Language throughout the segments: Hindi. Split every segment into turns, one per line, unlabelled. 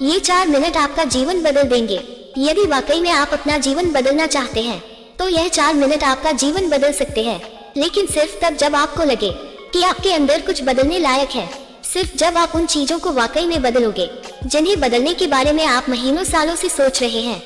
ये 4 मिनट आपका जीवन बदल देंगे। यदि वाकई में आप अपना जीवन बदलना चाहते हैं तो यह 4 मिनट आपका जीवन बदल सकते हैं, लेकिन सिर्फ तब जब आपको लगे कि आपके अंदर कुछ बदलने लायक है। सिर्फ जब आप उन चीजों को वाकई में बदलोगे जिन्हें बदलने के बारे में आप महीनों सालों से सोच रहे हैं।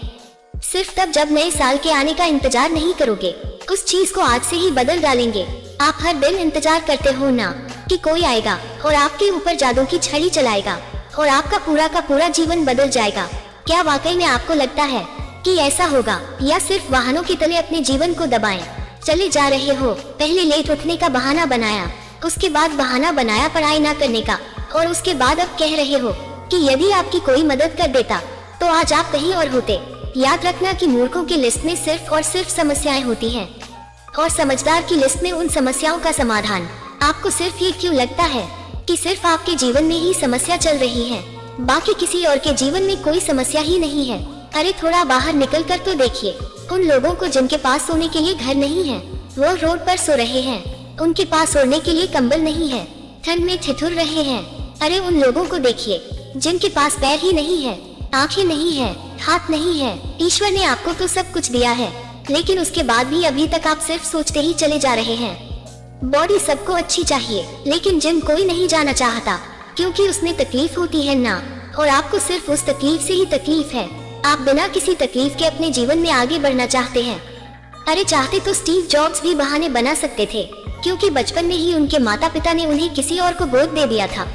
सिर्फ तब जब नए साल के आने का इंतजार नहीं करोगे, उस चीज को आज से ही बदल डालेंगे। आप हर दिन इंतजार करते हो ना कि कोई आएगा और आपके ऊपर जादू की छड़ी चलाएगा और आपका पूरा का पूरा जीवन बदल जाएगा। क्या वाकई में आपको लगता है कि ऐसा होगा, या सिर्फ वाहनों की तरह अपने जीवन को दबाएं चले जा रहे हो? पहले लेट उठने का बहाना बनाया, उसके बाद बहाना बनाया पढ़ाई ना करने का, और उसके बाद अब कह रहे हो कि यदि आपकी कोई मदद कर देता तो आज आप कहीं और होते। याद रखना कि मूर्खों की लिस्ट में सिर्फ और सिर्फ समस्याएं होती हैं और समझदार की लिस्ट में उन समस्याओं का समाधान। आपको सिर्फ ये क्यों लगता है कि सिर्फ आपके जीवन में ही समस्या चल रही है, बाकी किसी और के जीवन में कोई समस्या ही नहीं है? अरे थोड़ा बाहर निकल कर तो देखिए उन लोगों को जिनके पास सोने के लिए घर नहीं है, वो रोड पर सो रहे हैं। उनके पास ओढ़ने के लिए कंबल नहीं है, ठंड में ठिठुर रहे हैं। अरे उन लोगों को देखिए जिनके पास पैर ही नहीं है, आंखें नहीं है, हाथ नहीं है। ईश्वर ने आपको तो सब कुछ दिया है, लेकिन उसके बाद भी अभी तक आप सिर्फ सोचते ही चले जा रहे हैं। बॉडी सबको अच्छी चाहिए, लेकिन जिम कोई नहीं जाना चाहता क्योंकि उसमें तकलीफ होती है ना, और आपको सिर्फ उस तकलीफ से ही तकलीफ है। आप बिना किसी तकलीफ के अपने जीवन में आगे बढ़ना चाहते हैं। अरे चाहते तो स्टीव जॉब्स भी बहाने बना सकते थे, क्योंकि बचपन में ही उनके माता पिता ने उन्हें किसी और को गोद दे दिया था,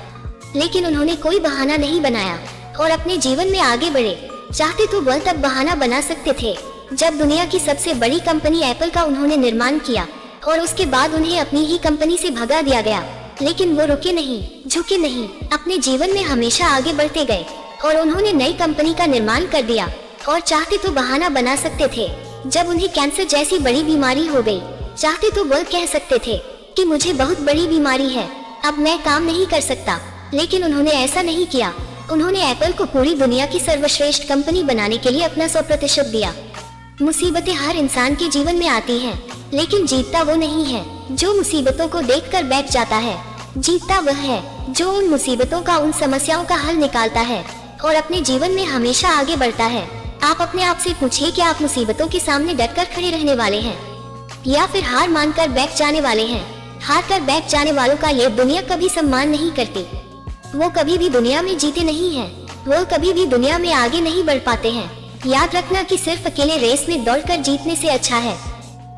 लेकिन उन्होंने कोई बहाना नहीं बनाया और अपने जीवन में आगे बढ़े। चाहते तो वह तब बहाना बना सकते थे जब दुनिया की सबसे बड़ी कंपनी एप्पल का उन्होंने निर्माण किया और उसके बाद उन्हें अपनी ही कंपनी से भगा दिया गया, लेकिन वो रुके नहीं, झुके नहीं, अपने जीवन में हमेशा आगे बढ़ते गए और उन्होंने नई कंपनी का निर्माण कर दिया। और चाहते तो बहाना बना सकते थे जब उन्हें कैंसर जैसी बड़ी बीमारी हो गई। चाहते तो वह कह सकते थे कि मुझे बहुत बड़ी बीमारी है, अब मैं काम नहीं कर सकता, लेकिन उन्होंने ऐसा नहीं किया। उन्होंने एप्पल को पूरी दुनिया की सर्वश्रेष्ठ कंपनी बनाने के लिए अपना 100% दिया। मुसीबतें हर इंसान के जीवन में आती हैं, लेकिन जीतता वो नहीं है जो मुसीबतों को देखकर बैठ जाता है। जीतता वह है जो उन मुसीबतों का, उन समस्याओं का हल निकालता है और अपने जीवन में हमेशा आगे बढ़ता है। आप अपने आप से पूछिए कि आप मुसीबतों के सामने डटकर खड़े रहने वाले हैं या फिर हार मानकर बैठ जाने वाले हैं। हार कर बैठ जाने वालों का ये दुनिया कभी सम्मान नहीं करती। वो कभी भी दुनिया में जीते नहीं हैं, वो कभी भी दुनिया में आगे नहीं बढ़ पाते हैं। याद रखना कि सिर्फ अकेले रेस में दौड़कर जीतने से अच्छा है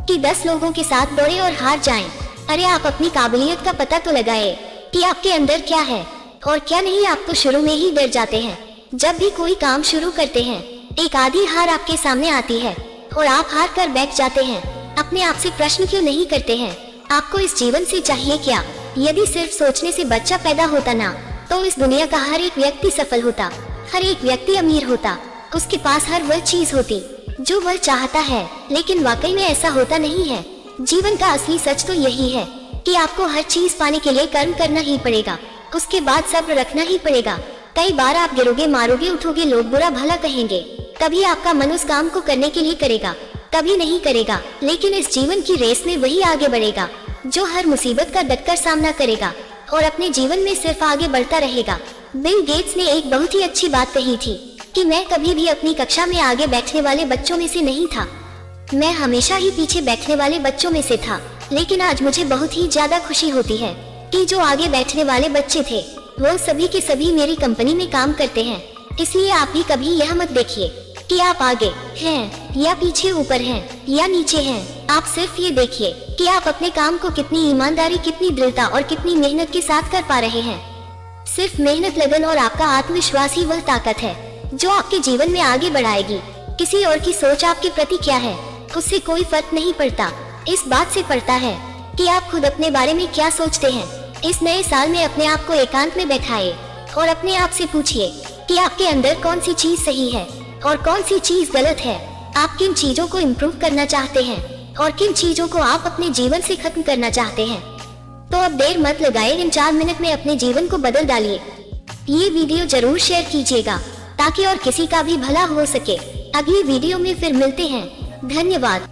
कि 10 लोगों के साथ दौड़े और हार जाएं। अरे आप अपनी काबिलियत का पता तो लगाए कि आपके अंदर क्या है और क्या नहीं। आप तो शुरू में ही डर जाते हैं। जब भी कोई काम शुरू करते हैं, एक आधी हार आपके सामने आती है और आप हार कर बैठ जाते हैं। अपने आप से प्रश्न क्यों नहीं करते हैं, आपको इस जीवन से चाहिए क्या? यदि सिर्फ सोचने से बच्चा पैदा होता ना, तो इस दुनिया का हर एक व्यक्ति सफल होता, हर एक व्यक्ति अमीर होता, उसके पास हर वह चीज होती जो वह चाहता है। लेकिन वाकई में ऐसा होता नहीं है। जीवन का असली सच तो यही है कि आपको हर चीज पाने के लिए कर्म करना ही पड़ेगा, उसके बाद सब्र रखना ही पड़ेगा। कई बार आप गिरोगे, मारोगे, उठोगे, लोग बुरा भला कहेंगे, तभी आपका मन उस काम को करने के लिए करेगा, कभी नहीं करेगा। लेकिन इस जीवन की रेस में वही आगे बढ़ेगा जो हर मुसीबत का डटकर सामना करेगा और अपने जीवन में सिर्फ आगे बढ़ता रहेगा। बिल गेट्स ने एक बहुत ही अच्छी बात कही थी कि मैं कभी भी अपनी कक्षा में आगे बैठने वाले बच्चों में से नहीं था, मैं हमेशा ही पीछे बैठने वाले बच्चों में से था। लेकिन आज मुझे बहुत ही ज्यादा खुशी होती है कि जो आगे बैठने वाले बच्चे थे वो सभी के सभी मेरी कंपनी में काम करते हैं। इसलिए आप भी कभी यह मत देखिए कि आप आगे हैं या पीछे, ऊपर हैं या नीचे हैं। आप सिर्फ ये देखिए कि आप अपने काम को कितनी ईमानदारी, कितनी दृढ़ता और कितनी मेहनत के साथ कर पा रहे हैं। सिर्फ मेहनत, लगन और आपका आत्मविश्वास ही वह ताकत है जो आपके जीवन में आगे बढ़ाएगी। किसी और की सोच आपके प्रति क्या है, उससे कोई फर्क नहीं पड़ता। इस बात से पड़ता है कि आप खुद अपने बारे में क्या सोचते हैं। इस नए साल में अपने आप को एकांत में बैठाए और अपने आप से पूछिए कि आपके अंदर कौन सी चीज सही है और कौन सी चीज गलत है। आप किन चीजों को इम्प्रूव करना चाहते हैं और किन चीजों को आप अपने जीवन से खत्म करना चाहते हैं। तो अब देर मत लगाए, इन 4 मिनट में अपने जीवन को बदल डालिए। ये वीडियो जरूर शेयर कीजिएगा ताकि और किसी का भी भला हो सके। अगली वीडियो में फिर मिलते हैं। धन्यवाद।